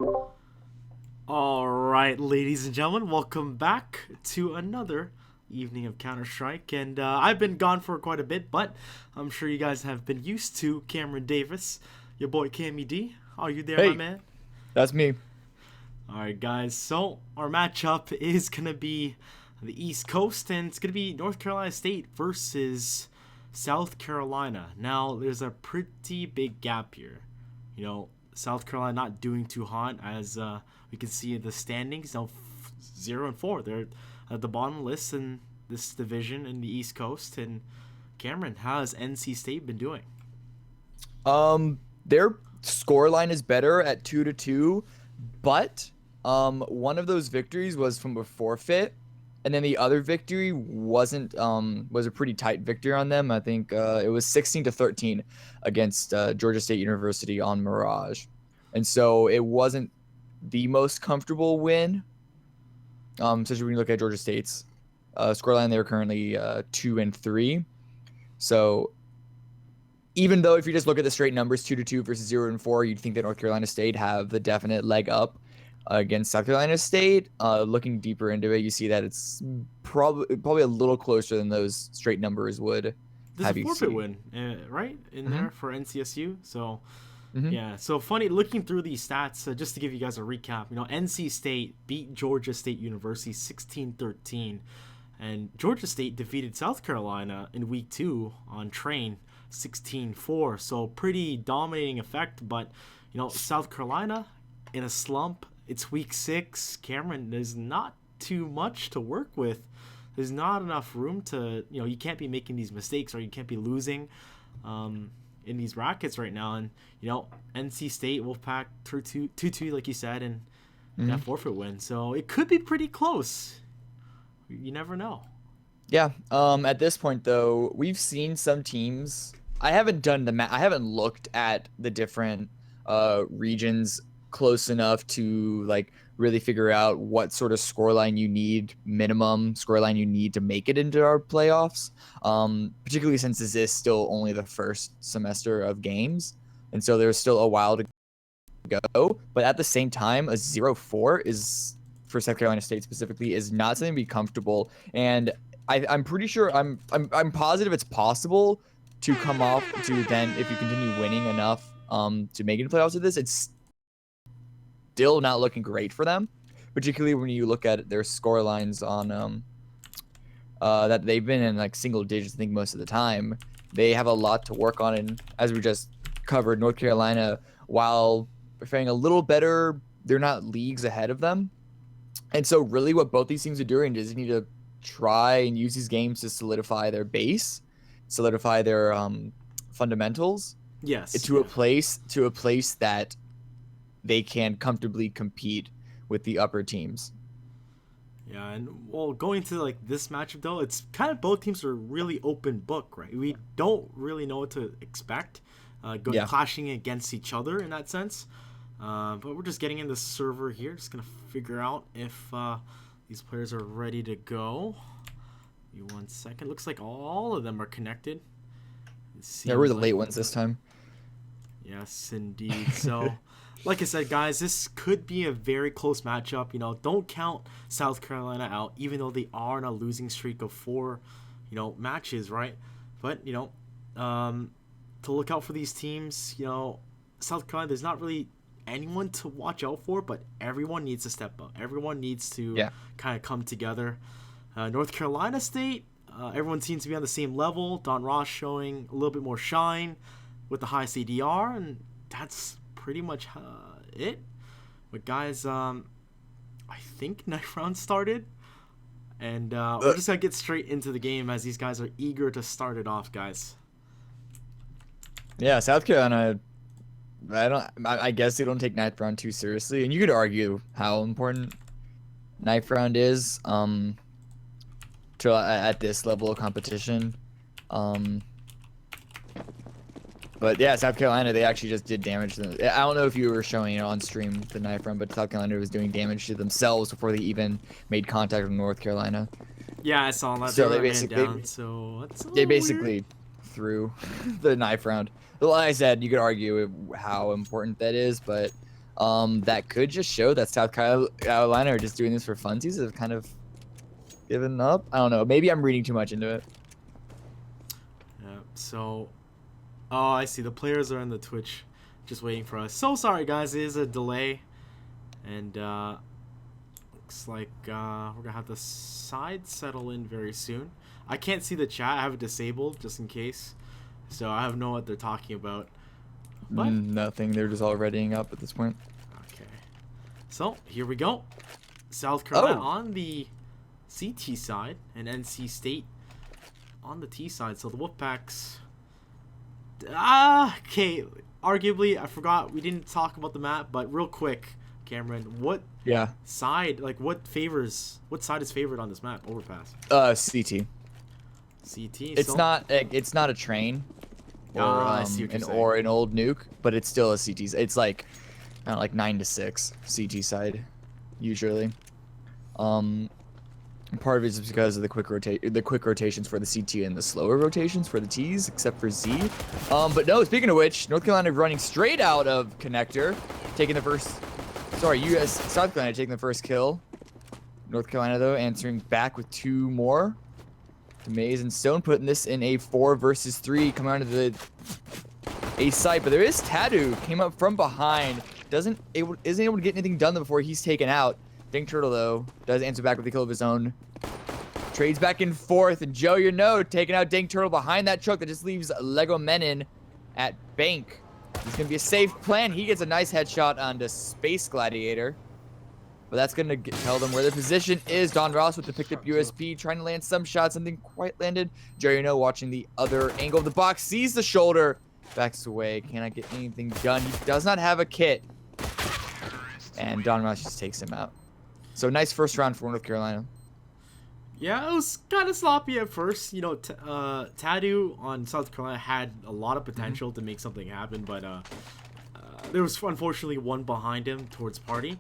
All right, ladies and gentlemen, welcome back to another evening of Counter-Strike. And I've been gone for quite a bit, but I'm sure you guys have been used to Cameron Davis, your boy Cammy D. Are you there, my Hey, man? that's me. All right, guys. So our matchup is gonna be the East Coast, and it's gonna be North Carolina State versus South Carolina. Now, there's a pretty big gap here. South Carolina not doing too hot, as we can see in the standings. Now, 0-4. They're at the bottom list in this division in the East Coast. And Cameron, how has NC State been doing? Their score line is better at 2-2, but one of those victories was from a forfeit, and then the other victory was a pretty tight victory on them. I think it was 16-13 against Georgia State University on Mirage, and so it wasn't the most comfortable win. Especially when you look at Georgia State's scoreline, they're currently 2-3. So even though if you just look at the straight numbers, 2-2 versus 0-4, you'd think that North Carolina State have the definite leg up against South Carolina State. Looking deeper into it, you see that it's probably a little closer than those straight numbers would There's a have you forfeit see. win, right, in Mm-hmm. there for NCSU. So Mm-hmm. yeah, so funny looking through these stats, just to give you guys a recap. NC State beat Georgia State University 16-13, and Georgia State defeated South Carolina in week 2 on train 16-4. So pretty dominating effect, but South Carolina in a slump. It's week 6. Cameron, there's not too much to work with. There's not enough room to, you can't be making these mistakes, or you can't be losing. In these brackets right now, and NC State, Wolfpack 2-2, like you said, and Mm-hmm. that forfeit win, so it could be pretty close. You never know. Yeah. At this point, though, we've seen some teams. I haven't looked at the different regions close enough to like really figure out what sort of minimum scoreline you need to make it into our playoffs. Particularly since this is still only the first semester of games, and so there's still a while to go. But at the same time, a 0-4 is for South Carolina State specifically is not something to be comfortable. And I'm pretty sure I'm positive it's possible to come off to then if you continue winning enough to make it to playoffs with this, it's still not looking great for them. Particularly when you look at their score lines on that they've been in like single digits, I think most of the time. They have a lot to work on, and as we just covered, North Carolina, while faring a little better, they're not leagues ahead of them. And so really what both these teams are doing is need to try and use these games to solidify their base, solidify their fundamentals Yes, to yeah. a place that they can comfortably compete with the upper teams. Yeah, and well, going to like this matchup though, it's kind of both teams are really open book, right? We don't really know what to expect, Yeah. clashing against each other in that sense. But we're just getting in the server here, just gonna figure out if these players are ready to go. Give me 1 second. Looks like all of them are connected. It Yeah, we're seems the like late ones this time. yes, indeed. So, like I said, guys, this could be a very close matchup. Don't count South Carolina out, even though they are on a losing streak of 4, matches, right? But to look out for these teams, South Carolina, there's not really anyone to watch out for, but everyone needs to step up. Everyone needs to Yeah. kind of come together. North Carolina State, everyone seems to be on the same level. Don Ross showing a little bit more shine with the high CDR, and that's pretty much it. But guys, I think knife round started, and we're Uh, just gonna get straight into the game as these guys are eager to start it off, guys. yeah, South Carolina. I guess they don't take ninth round too seriously, and you could argue how important ninth round is to at this level of competition. Um, but yeah, South Carolina, they actually just did damage to them. I don't know if you were showing it on stream the knife run, but South Carolina was doing damage to themselves before they even made contact with North Carolina. Yeah, I saw that. They So let they a man basically down, so that's a they little weird. basically threw the knife round. But like I said, you could argue how important that is, but that could just show that South Carolina are just doing this for funsies. Have kind of given up. I don't know. Maybe I'm reading too much into it. Yeah. So, oh, I see. The players are on the Twitch, just waiting for us. So sorry, guys. It is a delay, and looks like we're gonna have the side settle in very soon. I can't see the chat. I have it disabled just in case, so I have no what they're talking about. But Nothing. They're just all readying up at this point. okay, so here we go. South Carolina Oh. on the CT side and NC State on the T side. So the Wolfpacks. Okay. Arguably, I forgot we didn't talk about the map, but real quick, Cameron, what Yeah. side, like what side is favored on this map? Overpass. CT. CT. It's not a train. Or, I see what you're saying. or an old nuke, but it's still a CT. It's like, I don't know, like 9 to 6 CT side, usually. Part of it is because of the quick rotations for the CT and the slower rotations for the Ts, except for Z. But no, speaking of which, North Carolina running straight out of connector, taking the first. Sorry, South Carolina taking the first kill. North Carolina though answering back with 2 more. Maze and Stone putting this in a 4 versus 3, coming onto the A site, but there is Tattoo came up from behind, isn't able to get anything done before he's taken out. Dink Turtle though does answer back with a kill of his own. Trades back and forth, and Joe, taking out Dink Turtle behind that truck that just leaves Lego Menon at bank. It's gonna be a safe plan. He gets a nice headshot onto Space Gladiator. But that's going to tell them where their position is. Don Ross with the picked up USP, trying to land some shots. Something quite landed. Jerry watching the other angle of the box, sees the shoulder, backs away. Cannot get anything done. He does not have a kit. And Don Ross just takes him out. So nice first round for North Carolina. Yeah, it was kind of sloppy at first. Tattoo on South Carolina had a lot of potential to make something happen, but there was unfortunately one behind him towards Party.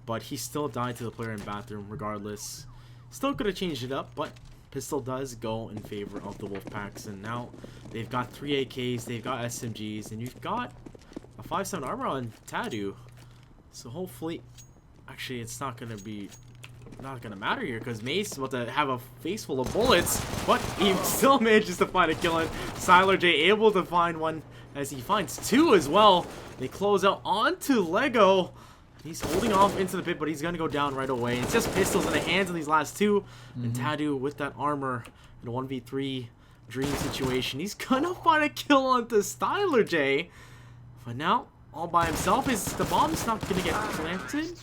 But he still died to the player in bathroom regardless. Still could have changed it up, but pistol does go in favor of the Wolfpacks. And now they've got 3 AKs, they've got SMGs, and you've got a 5/7 armor on Tattoo. So hopefully, actually it's not gonna matter here because Mace is about to have a face full of bullets, but he still manages to find a kill. And Siler J able to find one as he finds 2 as well. They close out onto Lego. He's holding off into the pit, but he's going to go down right away. It's just pistols in the hands of these last 2. And Tattoo with that armor in a 1v3 dream situation. He's going to find a kill onto Styler J. But now, all by himself, is the bomb's not going to get planted.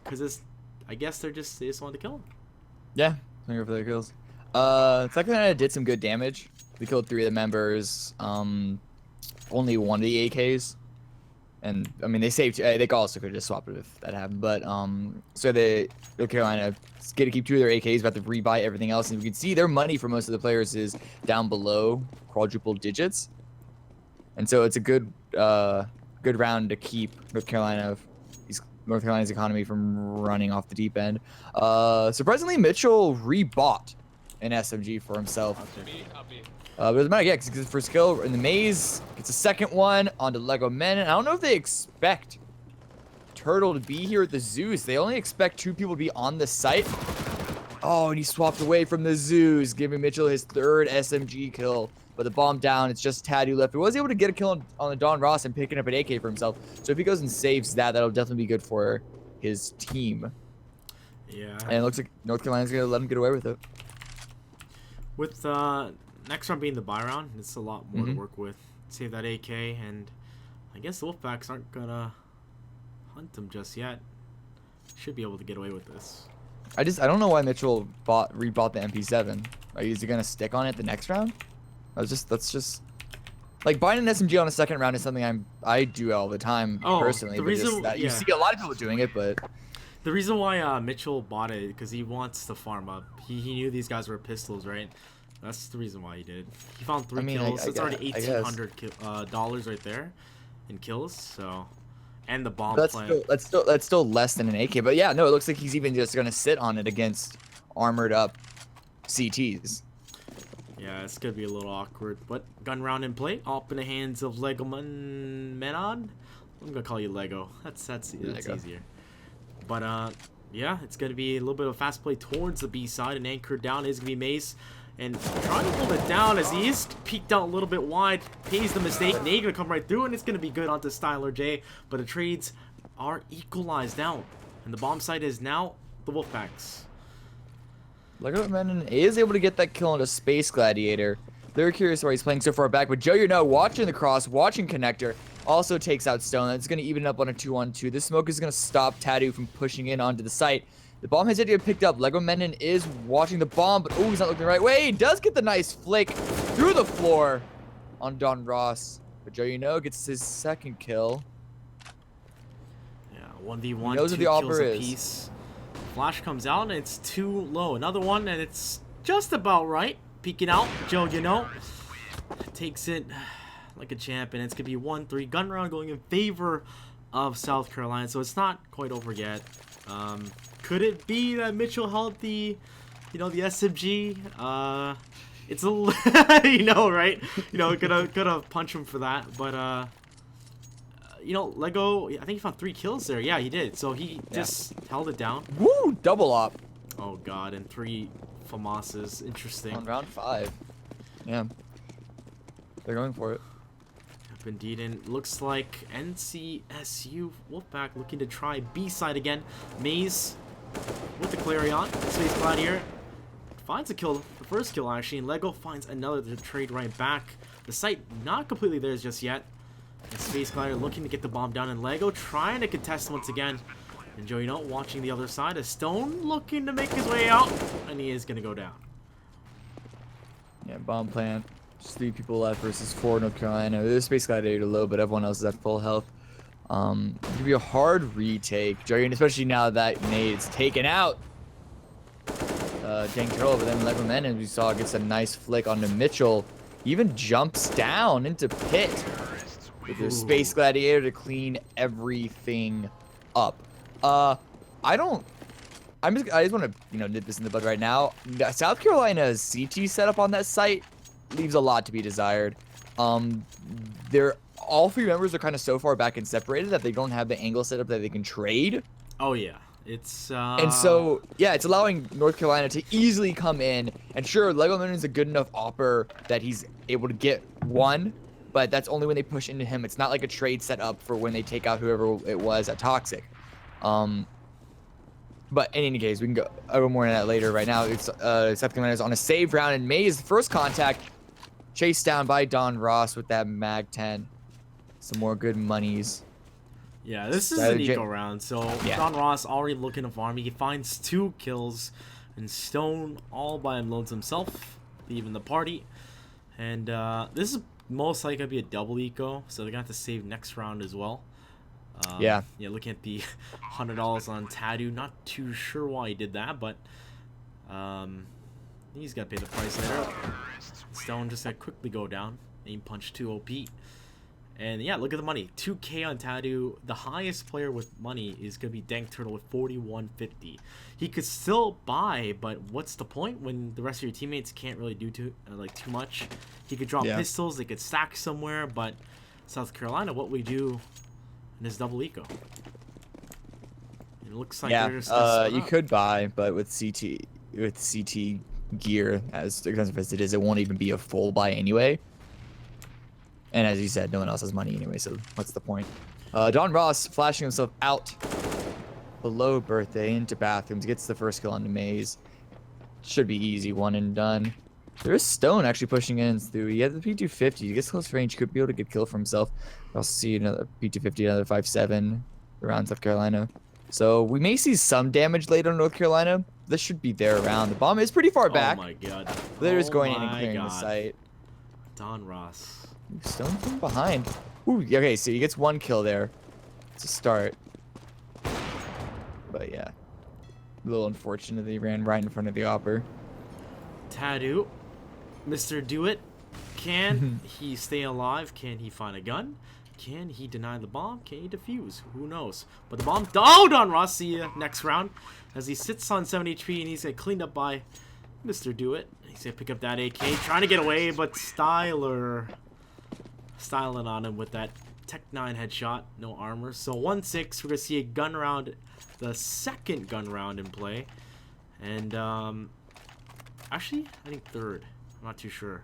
Because I guess they just want to kill him. Yeah, going for their kills. Second Carolina did some good damage. We killed 3 of the members. Only 1 of the AKs. And I mean, they saved. They also could have just swapped it if that happened. But so North Carolina get to keep 2 of their AKs, about to rebuy everything else, and you can see their money for most of the players is down below quadruple digits. And so it's a good round to keep North Carolina's economy from running off the deep end. Surprisingly, Mitchell rebought an SMG for himself. But it doesn't matter, yeah, because for skill in the maze, gets a second one onto Lego Men. And I don't know if they expect Turtle to be here at the Zeus. They only expect 2 people to be on the site. Oh, and he swapped away from the Zeus, giving Mitchell his 3rd SMG kill. But the bomb down, it's just Tattoo left. He was able to get a kill on the Don Ross and picking up an AK for himself. So if he goes and saves that, that'll definitely be good for his team. Yeah. And it looks like North Carolina's going to let him get away with it. With next round being the buy round, it's a lot more to work with. Save that AK, and I guess the Wolfpacks aren't gonna hunt them just yet. Should be able to get away with this. I don't know why Mitchell rebought the MP7. Is he gonna stick on it the next round? That's just like buying an SMG on a second round is something I do all the time personally. You see a lot of people doing it, but the reason why Mitchell bought it because he wants to farm up. He knew these guys were pistols, right? That's the reason why he did. He found 3 kills. It's already $1,800 right there in kills. So, and the bomb plant. That's still less than an AK. But yeah, no, it looks like he's even just gonna sit on it against armored up CTs. Yeah, it's gonna be a little awkward. But gun round in play, up in the hands of Legoman Menon. I'm gonna call you Lego. That's Lego. easier. But yeah, it's gonna be a little bit of a fast play towards the B side, and anchored down is gonna be Mace, and trying to hold it down as he is peeked out a little bit wide. Pays the mistake. Nate gonna come right through, and it's gonna be good onto Styler J. But the trades are equalized out, and the bomb site is now the Wolfpacks. Lego Menon is able to get that kill on a Space Gladiator. They're curious why he's playing so far back, but Joe, watching the cross, watching Connector, also takes out Stone. That's going to even up on a 2-on-2. This smoke is going to stop Tattoo from pushing in onto the site. The bomb has yet to get picked up. Lego Menon is watching the bomb, but oh, he's not looking the right way. He does get the nice flick through the floor on Don Ross. But Joe, gets his second kill. Yeah, 1v1, knows 2 what the kills offer is. apiece. Flash comes out, and it's too low. Another one, and it's just about right. Peeking out, Joe, takes it like a champ, and it's gonna be 1-3 gun round going in favor of South Carolina. So it's not quite over yet. Could it be that Mitchell held the SMG? It's a right? Gonna punch him for that, but Lego, I think he found 3 kills there. Yeah, he did. So he just held it down. Woo! Double op. Oh god, and 3 FAMASs. Interesting. On round 5. Yeah. They're going for it. Yep, indeed, and looks like NCSU Wolfpack looking to try B side again. Maze with the Clarion. Space Gladiator finds a kill, the first kill actually, and Lego finds another to trade right back. The site not completely theirs just yet. And Space Gladiator looking to get the bomb down, and Lego trying to contest once again. And Joe, watching the other side. A Stone looking to make his way out, and he is going to go down. Yeah, bomb plant. Just 3 people left versus 4 North Carolina. There's Space Gladiator low, but everyone else is at full health. It's going to be a hard retake. Joe, especially now that Nade's taken out Dang Turtle, but then Lego Menon, we saw, gets a nice flick onto Mitchell. He even jumps down into pit with the Space Gladiator to clean everything up. I just want to, nip this in the bud right now. South Carolina's CT setup on that site leaves a lot to be desired. All 3 members are kind of so far back and separated that they don't have the angle set up that they can trade. Oh yeah, it's and so yeah, it's allowing North Carolina to easily come in. And sure, Lego Man is a good enough opper that he's able to get 1, but that's only when they push into him. It's not like a trade set up for when they take out whoever it was at Toxic. But in any case, we can go over more into that later. Right now, it's South Carolina's on a save round, and Maze, first contact, chased down by Don Ross with that Mag 10. Some more good monies. Yeah, this is an eco round, so yeah. Don Ross already looking to farm. He finds 2 kills, and Stone all by himself, leaving the party. And this is most likely going to be a double eco, so they're going to have to save next round as well. Yeah, looking at the $100 on Tattoo, not too sure why he did that, but he's got to pay the price later. Stone just got to quickly go down. Aim punch 2 OP. And yeah, look at the money. 2K on Tattoo. The highest player with money is going to be Dank Turtle with 4150. He could still buy, but what's the point when the rest of your teammates can't really do too much? He could drop pistols. They could stack somewhere, but South Carolina, what we do in this double eco? It looks like they're just you could buy, but with CT gear as expensive as it is, it won't even be a full buy anyway. And as you said, no one else has money anyway, so what's the point? Don Ross flashing himself out below birthday into bathrooms, gets the first kill onto Maze. Should be easy, 1 and done. There is Stone actually pushing in through. He has the P250. He gets close range, could be able to get kill for himself. I'll see another P250, another 5.7 around South Carolina. So we may see some damage later on North Carolina. This should be there around. The bomb is pretty far back. Oh my god. They're just going in and clearing the site. Don Ross. Stone from behind. Ooh, okay, so he gets 1 kill there. It's a start. But yeah. A little unfortunate that he ran right in front of the opper. Tattoo. Mr. Do It. Can he stay alive? Can he find a gun? Can he deny the bomb? Can he defuse? Who knows? But the bomb. Oh, Don Ross. See you next round. As he sits on 7 HP and he's get cleaned up by Mr. Do It. He's gonna pick up that AK. Trying to get away, but styling on him with that Tech 9 headshot, no armor. So 1-6, we're going to see a gun round, the second gun round in play. And, actually, I think third. I'm not too sure.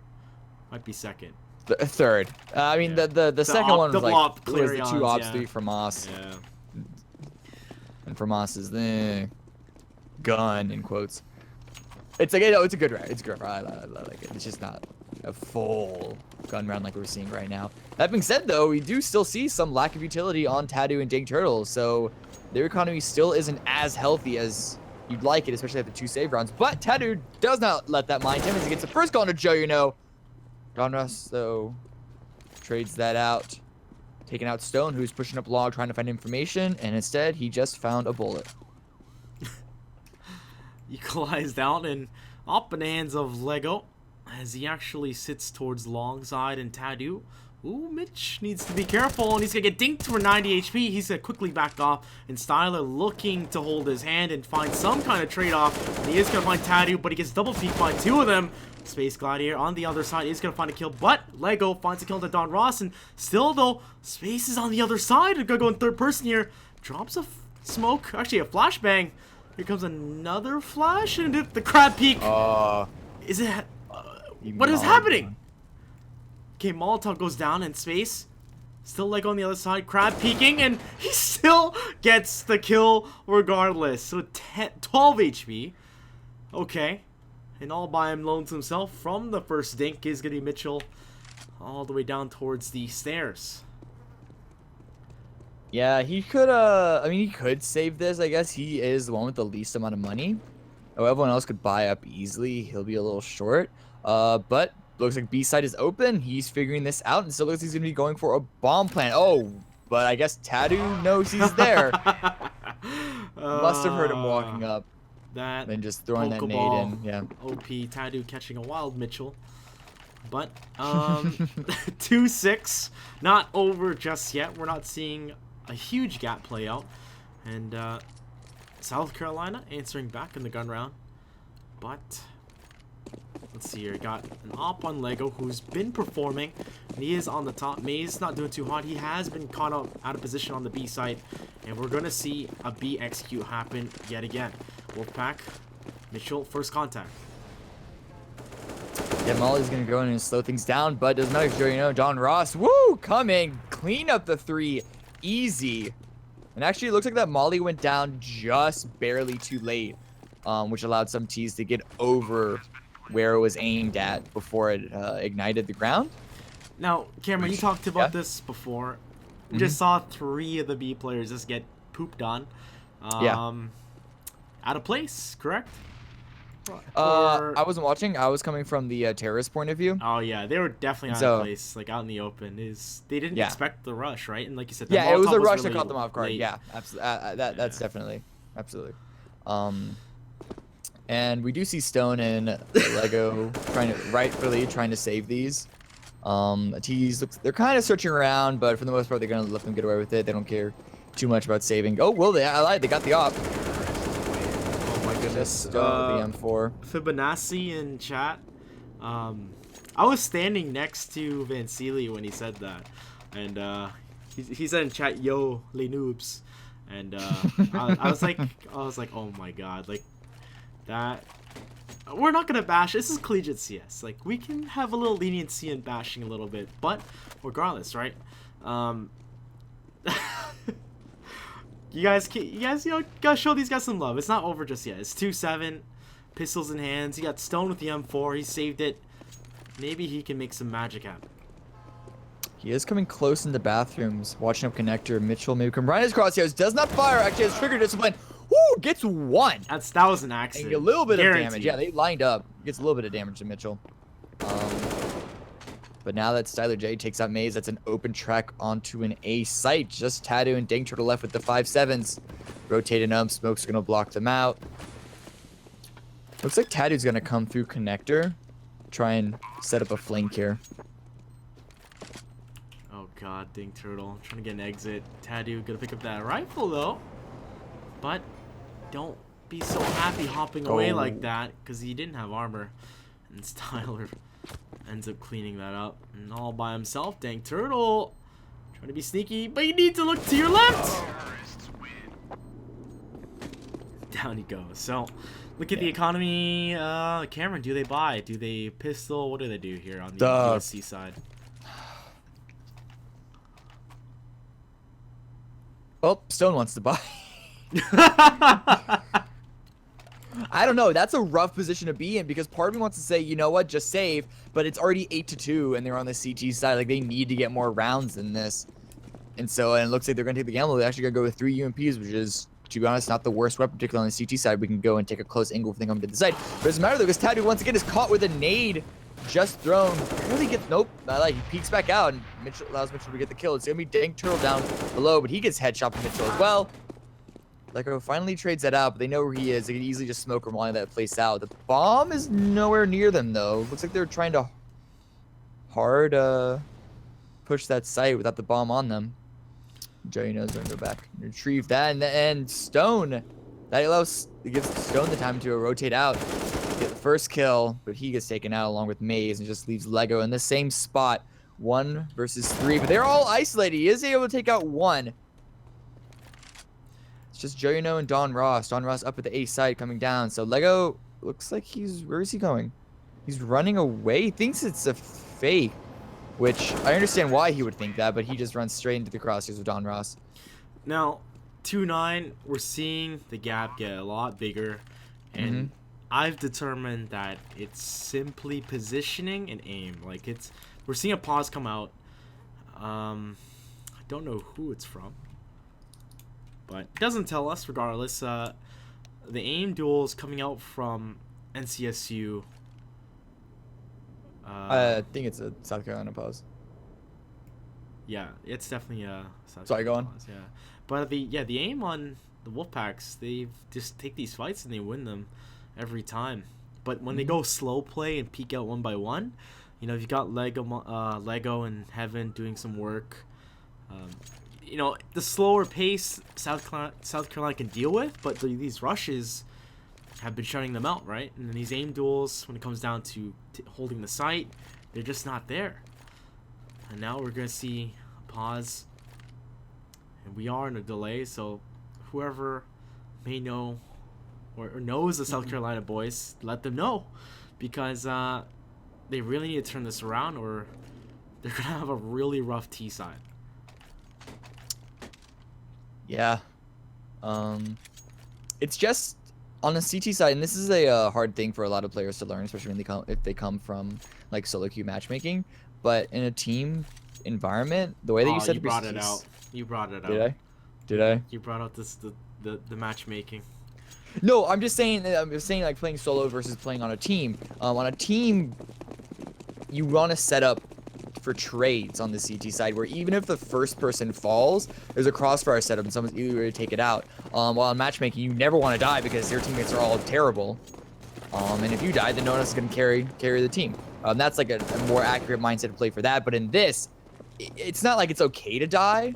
Might be second. Third. I mean, Yeah. the second one was like, it was the Clarions, 2 ops, yeah. 3 for Moss. Yeah. And for Moss is the gun, in quotes. It's like, it's a good round. It's a good round. I like it. It's just not a full gun round like we're seeing right now. That being said, though, we do still see some lack of utility on Tadu and Ding Turtle, so their economy still isn't as healthy as you'd like it, especially after 2 save rounds. But Tadu does not let that mind him as he gets the first call into Joe, you know. Donruss, though, trades that out, taking out Stone, who's pushing up log, trying to find information, and instead, he just found a bullet. Equalized out and up in the hands of Lego as he actually sits towards long side and Tadu. Ooh, Mitch needs to be careful and he's gonna get dinked for 90 HP. He's gonna quickly back off and Styler looking to hold his hand and find some kind of trade-off. And he is gonna find Tadu, but he gets double peeked by 2 of them. Space Gladiator on the other side is gonna find a kill, but Lego finds a kill to Don Ross, and still though, Space is on the other side. They're gonna go in third person here. Drops a smoke, actually a flashbang. Here comes another flash, and the crab peek. Is it? What is happening? Okay, Molotov goes down in Space. Still Lego on the other side, crab peeking, and he still gets the kill regardless. So 12 HP. Okay. And all by him loans himself from the first dink is gonna be Mitchell all the way down towards the stairs. Yeah, he could, I mean, he could save this, I guess. He is the one with the least amount of money. Oh, everyone else could buy up easily. He'll be a little short. But looks like B-side is open. He's figuring this out, and still looks like he's going to be going for a bomb plant. Oh, but I guess Tadu knows he's there. Must have heard him walking up. That then just throwing that nade in. Yeah. OP, Tadu catching a wild Mitchell. But, 2-6. Not over just yet. We're not seeing a huge gap play out, and South Carolina answering back in the gun round. But let's see here, got an op on Lego who's been performing, and he is on the top. Maze not doing too hot. He has been caught up out of position on the B side, and we're gonna see a B execute happen yet again. Wolfpack, Mitchell, first contact. Yeah, Molly's gonna go in and slow things down, but doesn't matter if you know Don Ross. Woo! Coming, clean up the 3. Easy. And actually, it looks like that Molly went down just barely too late, which allowed some T's to get over where it was aimed at before it ignited the ground. Now, Cameron, you talked about this before. We just saw 3 of the B players just get pooped on. Out of place, correct? I wasn't watching. I was coming from the terrorist point of view. Oh yeah, they were definitely out of place, like out in the open. They didn't expect the rush, right? And like you said, the it was a rush really that caught them off guard. late. Yeah, absolutely. That's definitely, absolutely. And we do see Stone and Lego rightfully trying to save these. T's they're kind of searching around, but for the most part, they're gonna let them get away with it. They don't care too much about saving. Oh well, they got the op. Just the M4. Fibonacci in chat. I was standing next to Vansili when he said that, and he said in chat, "Yo, les noobs," and I was like, oh my god, like that. We're not gonna bash. This is collegiate CS. Like we can have a little leniency in bashing a little bit, but regardless, right? You guys, gotta show these guys some love. It's not over just yet. It's 2-7, pistols in hands. He got Stone with the M4. He saved it. Maybe he can make some magic happen. He is coming close into bathrooms, watching up connector. Mitchell maybe come right his crosshairs. Does not fire. Actually has trigger discipline. Woo! Gets 1. That was an accident. And a little bit of damage. Yeah, they lined up. Gets a little bit of damage to Mitchell. But now that Styler J takes out Maze, that's an open track onto an A site. Just Tadu and Ding Turtle left with the 5-7s. Rotating up, Smoke's gonna block them out. Looks like Tadu's gonna come through connector. Try and set up a flank here. Oh god, Ding Turtle. Trying to get an exit. Tadu gonna pick up that rifle though. But don't be so happy hopping away like that, because he didn't have armor. And Styler ends up cleaning that up, and all by himself. Dang Turtle Trying to be sneaky, but you need to look to your left. Down you go. So, look at the economy. Cameron, do they buy? Do they pistol? What do they do here on the USC side? Oh, Stone wants to buy. I don't know. That's a rough position to be in because part of me wants to say, you know what, just save. But it's already 8-2, and they're on the CT side. Like, they need to get more rounds than this. And so, and it looks like they're going to take the gamble. They're actually going to go with 3 UMPs, which is, to be honest, not the worst weapon, particularly on the CT side. We can go and take a close angle if they come to the side. But it doesn't matter, though, because Tabby, once again, is caught with a nade just thrown. Really gets, nope. He peeks back out, and Mitchell allows Mitchell to get the kill. It's going to be Dank Turtle down below, but he gets headshot from Mitchell as well. Lego finally trades that out, but they know where he is. They can easily just smoke him, line that place out. The bomb is nowhere near them, though. Looks like they're trying to hard push that site without the bomb on them. Joey knows they're going to go back and retrieve that. And Stone, it gives Stone the time to rotate out, get the first kill, but he gets taken out along with Maze and just leaves Lego in the same spot. 1 versus 3, but they're all isolated. He is able to take out 1. It's just Joyno and Don Ross. Don Ross up at the A side coming down. So Lego looks like where is he going? He's running away. He thinks it's a fake, which I understand why he would think that, but he just runs straight into the crosshairs of Don Ross. Now, 2-9, we're seeing the gap get a lot bigger, and I've determined that it's simply positioning and aim. Like, we're seeing a pause come out. I don't know who it's from, but it doesn't tell us regardless. The aim duel is coming out from NCSU. I think it's a South Carolina pause. Yeah, it's definitely a Sorry, go on. pause, yeah. But the aim on the Wolfpacks, they just take these fights and they win them every time. But when they go slow play and peek out one by one, you know, you've got Lego and Heaven doing some work. You know, the slower pace South Carolina can deal with, but these rushes have been shutting them out, right? And then these aim duels, when it comes down to holding the site, they're just not there. And now we're going to see a pause. And we are in a delay, so whoever may know or knows the South Carolina boys, let them know. Because they really need to turn this around or they're going to have a really rough T side. Yeah. It's just on the CT side, and this is a hard thing for a lot of players to learn, especially when if they come from like solo queue matchmaking. But in a team environment, the way that you said you brought it out. You brought it out. Did I? You brought out the matchmaking. No, I'm just saying like playing solo versus playing on a team. On a team, you want to set up for trades on the CT side, where even if the first person falls, there's a crossfire setup and someone's either going to take it out. While in matchmaking, you never want to die because your teammates are all terrible. And if you die, then no one else is going to carry the team. That's like a more accurate mindset to play for that. But in this, it's not like it's okay to die,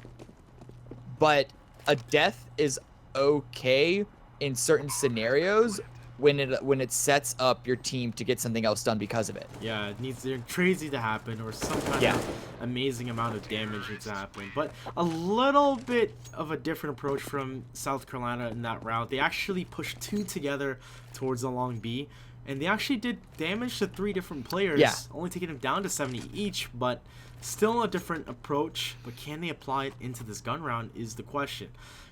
but a death is okay in certain scenarios when it sets up your team to get something else done because of it. Yeah, it needs crazy to happen or some kind of amazing amount of damage needs to happen. But a little bit of a different approach from South Carolina in that round. They actually pushed 2 together towards the long B, and they actually did damage to 3 different players, only taking them down to 70 each, but still a different approach. But can they apply it into this gun round is the question.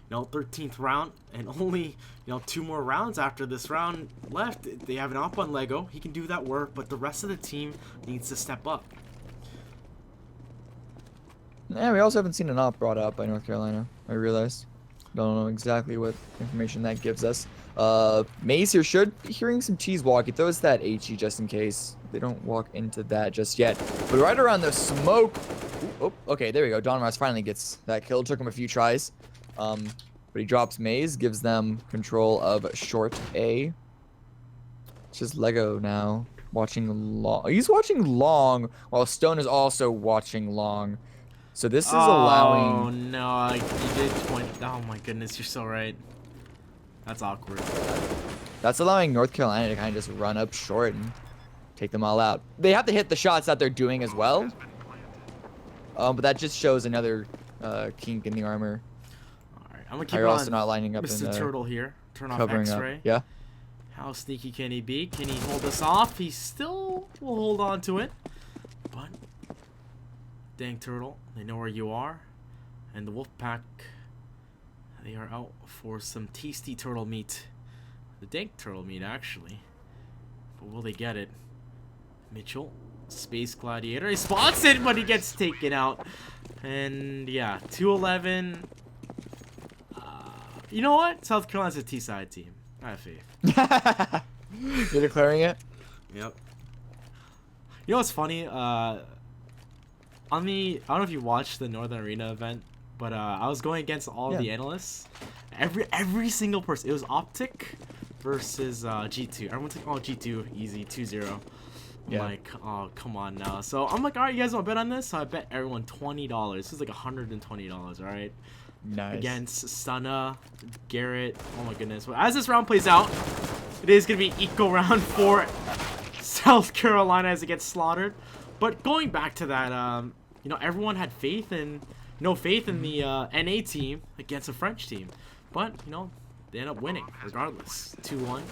You know, 13th round, and only, 2 more rounds after this round left. They have an op on Lego. He can do that work, but the rest of the team needs to step up. Yeah, we also haven't seen an op brought up by North Carolina, I realized. Don't know exactly what information that gives us. Maze here should be hearing some cheese walk. He throws that HE just in case. They don't walk into that just yet. But right around the smoke... Ooh, oh, okay, there we go. Don Ross finally gets that kill. Took him a few tries. But he drops Maze, gives them control of short A. It's just Lego now, watching long. He's watching long, while Stone is also watching long. So this is allowing... Oh, no, you did point... Oh, my goodness, you're so right. That's awkward. That's allowing North Carolina to kind of just run up short and take them all out. They have to hit the shots that they're doing as well. But that just shows another kink in the armor. All right, I'm gonna How keep you're it also on not lining up in Mr. there, Turtle here. Turn off covering up. X-ray. Yeah. How sneaky can he be? Can he hold us off? He still will hold on to it. But dang Turtle, they know where you are. And the wolf pack, they are out for some tasty turtle meat. The dank turtle meat, actually. But will they get it? Mitchell, Space Gladiator. He spots it, but he gets taken out. And yeah, 211. You know what? South Carolina's a T-side team. I have faith. You're declaring it? Yep. You know what's funny? I don't know if you watched the Northern Arena event, but I was going against all of the analysts. Every single person. It was Optic versus G2. Everyone's like, oh, G2, easy, 2-0. I'm like, oh, come on now. So I'm like, all right, you guys want to bet on this? So I bet everyone $20. This is like $120, all right? Nice. Against Stunna, Garrett. Oh my goodness. Well, as this round plays out, it is going to be equal round for South Carolina as it gets slaughtered. But going back to that, you know, everyone had no faith in the NA team against a French team. But, you know, they end up winning regardless. 2-1.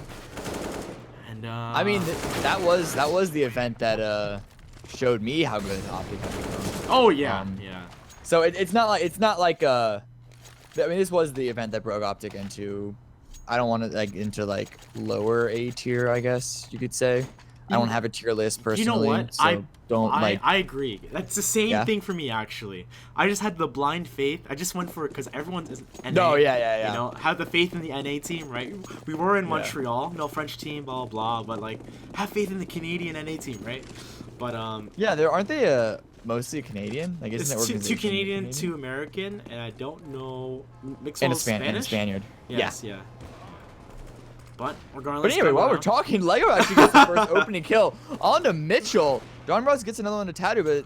And I mean, that was the event that showed me how good Optic had become. oh yeah, yeah. So it's not like I mean, this was the event that broke Optic into, I don't want to into lower A tier, I guess you could say. I don't have a tier list personally. You know what? So I agree. That's the same Yeah? thing for me, actually. I just had the blind faith. I just went for it because everyone's NA. No, yeah. You know, have the faith in the NA team, right? We were in Montreal, no French team, blah blah blah. But like, have faith in the Canadian NA team, right? But yeah, aren't they mostly Canadian? Like, isn't it's that two Canadian, 2 American, and I don't know mixed with Spanish. And a Spaniard. Yes, yeah. But regardless. But anyway, while we're talking, Lego actually gets the first opening kill. On to Mitchell. Don Ross gets another one to Tattoo, but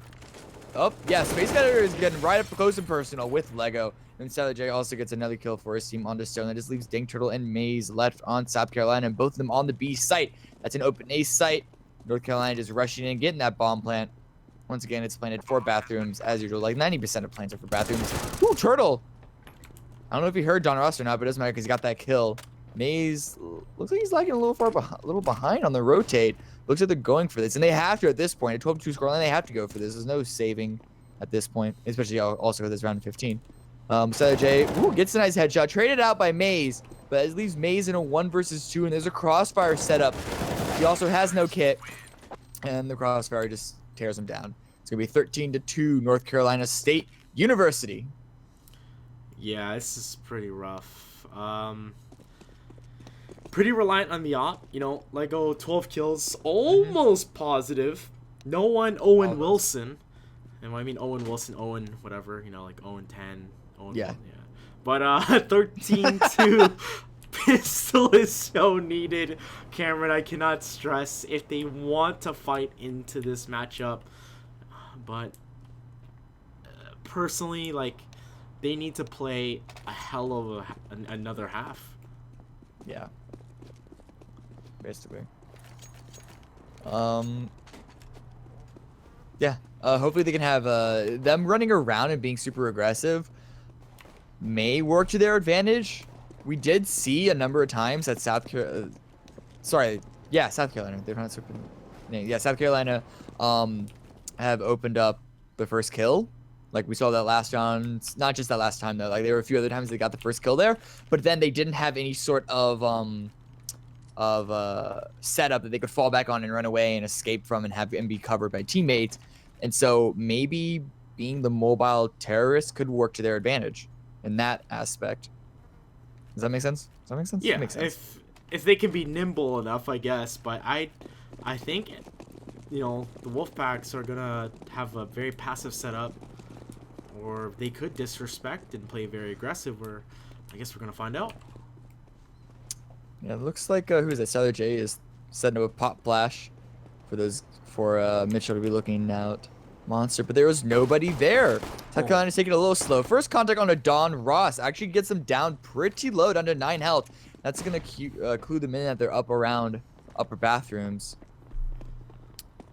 Space Gladiator is getting right up close and personal with Lego. And Styler J also gets another kill for his team on to Stone. That just leaves Dink Turtle and Maze left on South Carolina, and both of them on the B site. That's an open A site. North Carolina just rushing in, getting that bomb plant. Once again, it's planted for bathrooms, as usual. Like 90% of plants are for bathrooms. Ooh, Turtle! I don't know if you heard Don Ross or not, but it doesn't matter because he got that kill. Maze looks like he's lagging a little behind on the rotate. Looks like they're going for this, and they have to at this point. A 12-2 scoreline, they have to go for this. There's no saving at this point, especially also with this round of 15. Styler J gets a nice headshot, traded out by Maze, but it leaves Maze in a 1 versus 2, and there's a crossfire setup. He also has no kit, and the crossfire just tears him down. It's gonna be 13-2, North Carolina State University. Yeah, this is pretty rough. Pretty reliant on the op. You know, Lego 12 kills, almost positive. No one Owen Wilson. And when I mean Owen Wilson, Owen whatever, you know, like Owen 10, Owen 1, yeah. But 13-2 pistol is so needed. Cameron, I cannot stress if they want to fight into this matchup. But personally, like, they need to play a hell of another half. Yeah. Basically. Yeah. Hopefully they can have them running around and being super aggressive may work to their advantage. We did see a number of times that South Carolina. They're not super. Yeah, South Carolina have opened up the first kill. Like we saw that last round, not just that last time though. Like there were a few other times they got the first kill there, but then they didn't have any sort of setup that they could fall back on and run away and escape from and be covered by teammates. And so maybe being the mobile terrorist could work to their advantage in that aspect. Does that make sense? Does that make sense? Yeah, that makes sense. If they can be nimble enough, I guess. But I think, you know, the Wolfpacks are gonna have a very passive setup, or they could disrespect and play very aggressive. Where I guess we're gonna find out. Yeah, it looks like who is that? Styler J is setting up a pop flash for Mitchell to be looking out monster, but there was nobody there. South Carolina's taking it a little slow. First contact on a Don Ross actually gets them down pretty low, down to 9 health. That's gonna clue them in that they're up around upper bathrooms.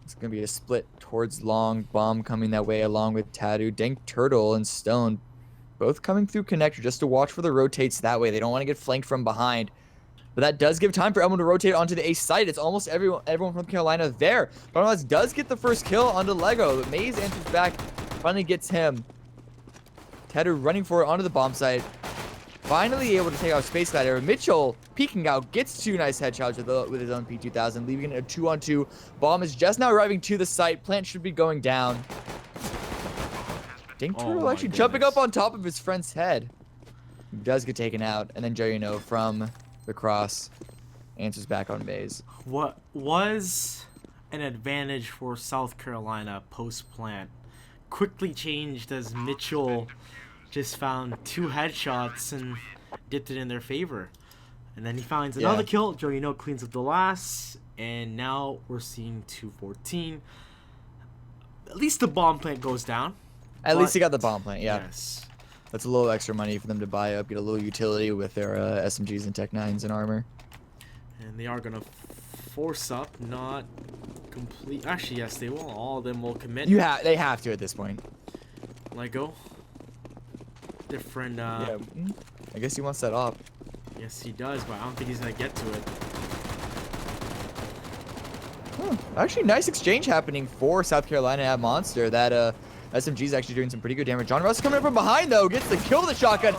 It's gonna be a split towards long. Bomb coming that way along with Tattoo. Dank Turtle and Stone Both coming through connector just to watch for the rotates that way. They don't want to get flanked from behind. But that does give time for Elmo to rotate onto the A site. It's almost everyone from Carolina there. Barnabas does get the first kill onto Lego. But Maze answers back, finally gets him. Tedder running for it onto the bomb site. Finally able to take out Space Glider. Mitchell peeking out, gets 2 nice headshots with his own P2000, leaving it a 2-on-2. Bomb is just now arriving to the site. Plant should be going down. Dink Turtle actually jumping up on top of his friend's head. He does get taken out, and then Jerino from the cross answers back on Maze. What was an advantage for South Carolina post-plant quickly changed as Mitchell just found 2 headshots and dipped it in their favor. And then he finds another kill. Jerino cleans up the last, and now we're seeing 2-14. At least the bomb plant goes down. At least he got the bomb plant, yeah. Yes. That's a little extra money for them to buy up, get a little utility with their SMGs and Tech 9s and armor. And they are going to force up, not complete. Actually, yes, they will. All of them will commit. They have to at this point. Lego. Different. Yeah, I guess he wants that op. Yes, he does, but I don't think he's going to get to it. Actually, nice exchange happening for South Carolina at Monster. That SMG's actually doing some pretty good damage. John Ross coming up from behind, though. Gets the kill with the shotgun.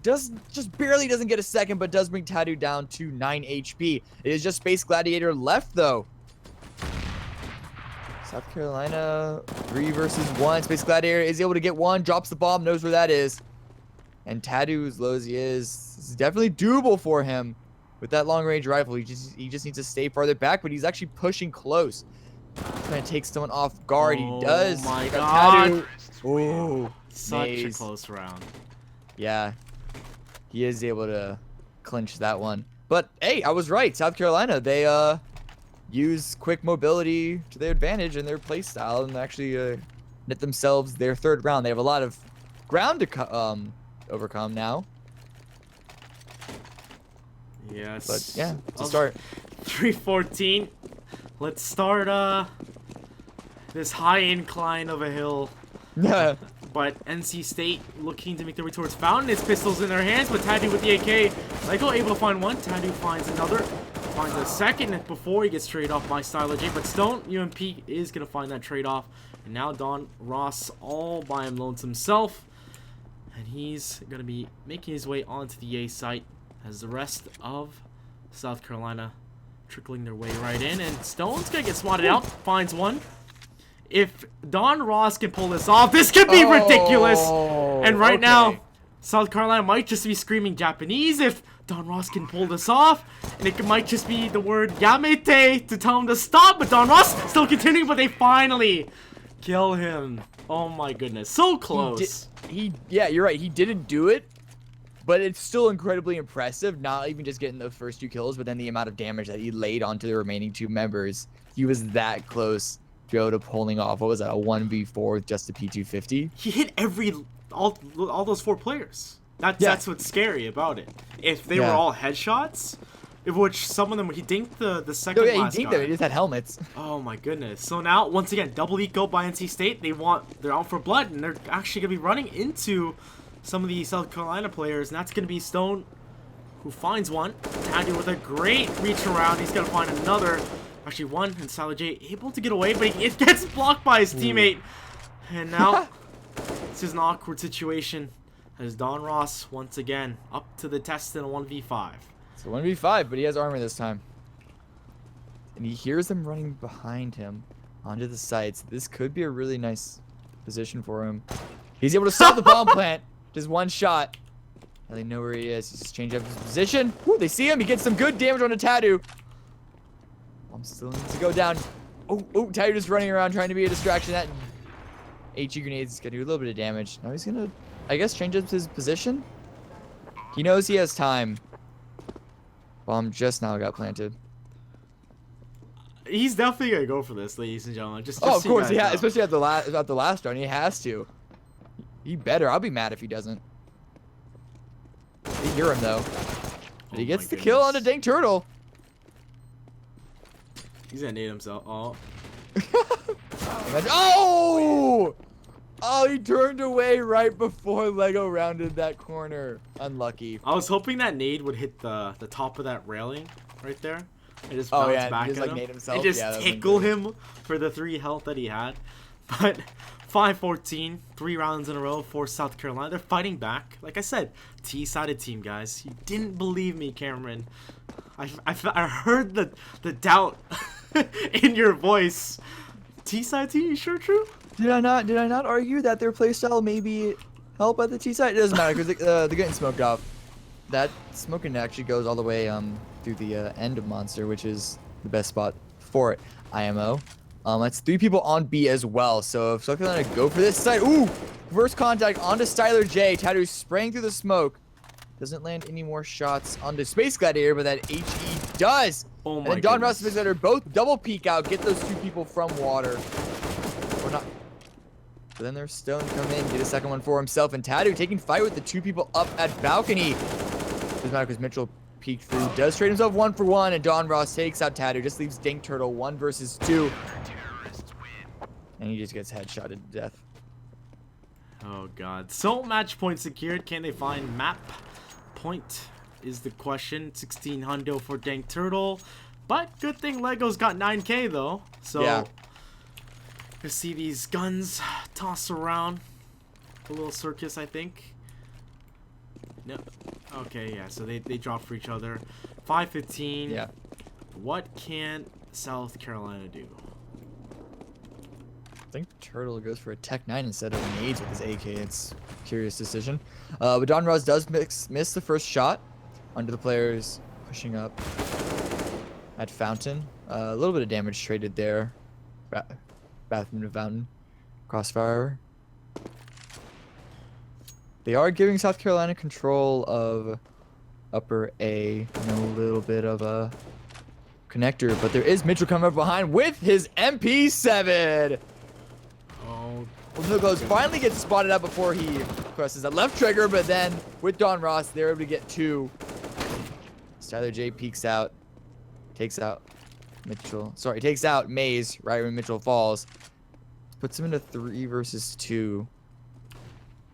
Just barely doesn't get a second, but does bring Tattoo down to 9 HP. It is just Space Gladiator left, though. South Carolina, 3 versus 1. Space Gladiator is able to get 1, drops the bomb, knows where that is. And Tattoo, as low as he is definitely doable for him. With that long-range rifle, he just needs to stay farther back, but he's actually pushing close. Trying to take someone off guard. Oh, he does. My God. Oh, such Maze. a close round. Yeah, he is able to clinch that one. But hey, I was right. South Carolina, they use quick mobility to their advantage in their play style and actually knit themselves their 3rd round. They have a lot of ground to overcome now. Yes. But yeah, to start. 3-14. Let's start this high incline of a hill. Yeah. But NC State looking to make their way towards Fountain. His pistols in their hands, but Tattoo with the AK. Lego able to find one. Tattoo finds another. Finds a second before he gets traded off by Styler J. But Stone, UMP is going to find that trade off. And now Don Ross all by himself. And he's going to be making his way onto the A site as the rest of South Carolina trickling their way right in. And Stone's going to get swatted out. Finds one. If Don Ross can pull this off, this could be ridiculous. And right now, South Carolina might just be screaming Japanese if Don Ross can pull this off. And it might just be the word Yamete to tell him to stop. But Don Ross still continuing, but they finally kill him. Oh my goodness. So close. Yeah, you're right. He didn't do it. But it's still incredibly impressive, not even just getting the first 2 kills, but then the amount of damage that he laid onto the remaining 2 members. He was that close to be able to pulling off, what was that, a 1v4 with just a P250? He hit all those 4 players. That's what's scary about it. If they were all headshots, which some of them, he dinked the second last guy. He dinked them, he just had helmets. Oh my goodness. So now, once again, double eco by NC State. They're out for blood, and they're actually going to be running into some of the South Carolina players, and that's going to be Stone, who finds one. Tagged with a great reach around. He's going to find another. Actually, one, and Styler J able to get away, but it gets blocked by his teammate. And now, this is an awkward situation as Don Ross, once again, up to the test in a 1v5. It's a 1v5, but he has armor this time. And he hears them running behind him onto the sites. This could be a really nice position for him. He's able to stop the bomb plant. Just 1 shot. Now they know where he is. He's just changing up his position. Woo, they see him. He gets some good damage on a Tattoo. Bomb still needs to go down. Oh, Tattoo just running around trying to be a distraction. That HE grenades is going to do a little bit of damage. Now he's going to, I guess, change up his position. He knows he has time. Bomb just now got planted. He's definitely going to go for this, ladies and gentlemen. Just of course, yeah. Especially at the last round. He has to. He better. I'll be mad if he doesn't. They hear him, though. But he gets the kill on a Dink Turtle. He's gonna nade himself. Oh. Oh! Oh, he turned away right before Lego rounded that corner. Unlucky. I was hoping that nade would hit the top of that railing right there. And just Oh bounce yeah, back just at like him. nade And himself. just Yeah, that would've been tickle great. him for the 3 health that he had. But 5-14, 3 rounds in a row for South Carolina. They're fighting back. Like I said, T-sided team, guys. You didn't believe me, Cameron. I heard the doubt in your voice. T-side team, you sure true? Did I not? Did I not argue that their playstyle maybe help at the T side? It doesn't matter because they're getting smoked off. That smoking actually goes all the way through the end of monster, which is the best spot for it. IMO. That's 3 people on B as well. So if South Carolina go for this side, ooh, first contact onto Styler J. Tattoo spraying through the smoke. Doesn't land any more shots onto Space Gladiator, but that HE does. Oh And my then Don Ross goodness. and Space Gladiator both double peek out, get those 2 people from water. Or not. But then there's Stone come in, get a second one for himself, and Tattoo taking fight with the 2 people up at balcony. Doesn't matter because Mitchell peeked through, does trade himself 1 for 1, and Don Ross takes out Tattoo, just leaves Dink Turtle 1 versus 2. And he just gets headshotted to death. Oh god. So match point secured. Can they find map point is the question. 16 hundo for Dank Turtle. But good thing Lego's got 9k though. So Yeah. you see these guns toss around. A little circus, I think. No. Okay, yeah, so they drop for each other. 5-15. Yeah. What can South Carolina do? I think Turtle goes for a Tech 9 instead of nades with his AK. It's a curious decision. But Don Ross does miss the first shot under the players pushing up at Fountain. A little bit of damage traded there. Bathroom to Fountain. Crossfire. They are giving South Carolina control of upper A and a little bit of a connector, but there is Mitchell coming up behind with his MP7. Oh, Nugos finally gets spotted out before he presses that left trigger, but then with Don Ross, they're able to get 2. Styler J peeks out, takes out Mitchell. Sorry, takes out Maze right when Mitchell falls. Puts him into 3 versus 2.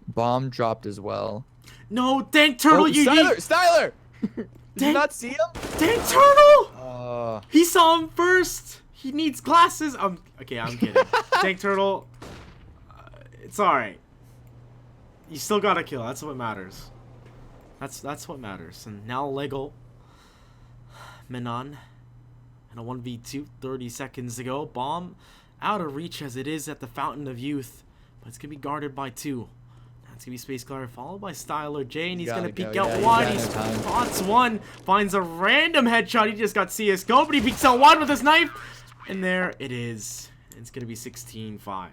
Bomb dropped as well. no, Dank Turtle, Oh, you Styler! Did you Dang- not see him? Dank Turtle! Uh, He saw him first. He needs glasses. Okay, I'm kidding. Dank Turtle, it's all right. You still got to kill. That's what matters. That's what matters. And now Lego, Menon, and a 1v2, 30 seconds to go. Bomb out of reach as it is at the Fountain of Youth, but it's gonna be guarded by 2. It's gonna be Space Guard followed by Styler J, and he's gonna Gotta go, peek yeah, out you wide. got He no time. spots 1, finds a random headshot. He just got CSGO, but he peeks out wide with his knife, and there it is. It's gonna be 16-5.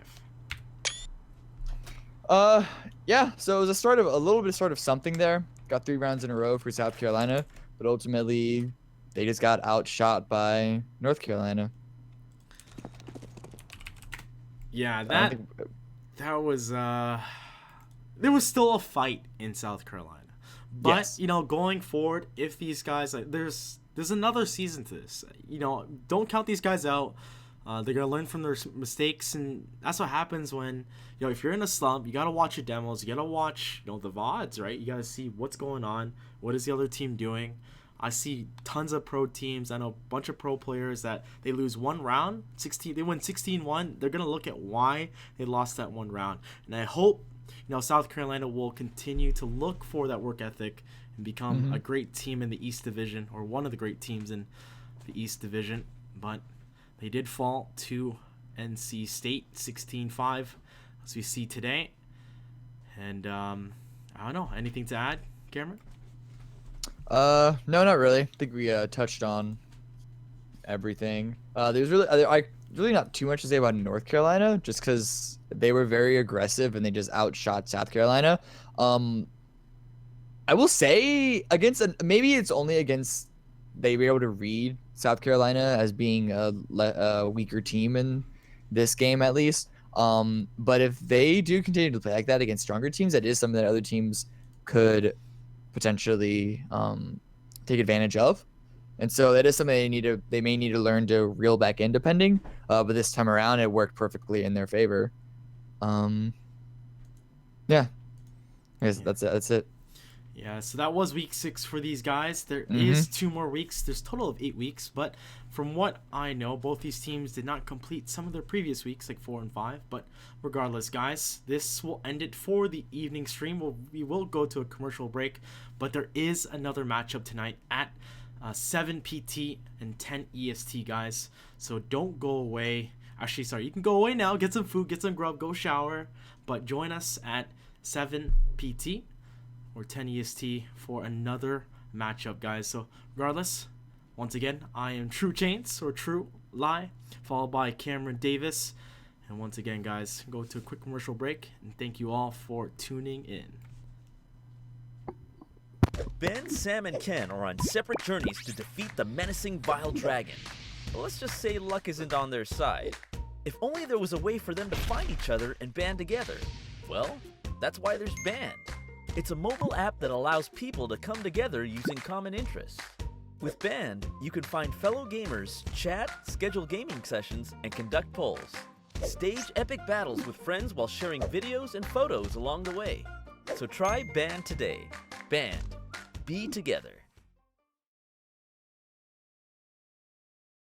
Yeah, so it was a little bit of start of something there. Got 3 rounds in a row for South Carolina, but ultimately they just got outshot by North Carolina. Yeah, I don't that think- that was there was still a fight in South Carolina. But, Yes. you know, going forward, if these guys there's another season to this. You know, don't count these guys out. They're gonna learn from their mistakes, and that's what happens when, you know, if you're in a slump, you gotta watch your demos, you gotta watch, you know, the VODs, right? You gotta see what's going on, what is the other team doing. I see tons of pro teams. I know a bunch of pro players that they lose 1 round, they win 16-1. They're gonna look at why they lost that 1 round, and I hope, you know, South Carolina will continue to look for that work ethic and become a great team in the East Division, or one of the great teams in the East Division. But they did fall to NC State 16-5, as we see today. And I don't know. Anything to add, Cameron? No, not really. I think we touched on everything. There's really not too much to say about North Carolina, just because they were very aggressive and they just outshot South Carolina. I will say maybe it's only against they were able to read South Carolina as being a weaker team in this game at least. But if they do continue to play like that against stronger teams, that is something that other teams could potentially take advantage of. And so that is something they may need to learn to reel back in depending. But this time around, it worked perfectly in their favor. Yeah, I guess Yeah. that's it. That's it. Yeah, so that was week 6 for these guys. There Mm-hmm. is 2 more weeks. There's a total of 8 weeks, but from what I know, both these teams did not complete some of their previous weeks, like 4 and 5. But regardless, guys, this will end it for the evening stream. We will go to a commercial break, but there is another matchup tonight at 7 PT and 10 EST, guys. So don't go away. Actually, sorry, you can go away now, get some food, get some grub, go shower, but join us at 7 PT or 10 EST for another matchup, guys. So regardless, once again, I am True Chains or True Lie, followed by Cameron Davis. And once again, guys, go to a quick commercial break, and thank you all for tuning in. Ben, Sam, and Ken are on separate journeys to defeat the menacing Vile Dragon. But let's just say luck isn't on their side. If only there was a way for them to find each other and band together. Well, that's why there's Band. It's a mobile app that allows people to come together using common interests. With Band, you can find fellow gamers, chat, schedule gaming sessions, and conduct polls. Stage epic battles with friends while sharing videos and photos along the way. So try Band today. Band. Be together.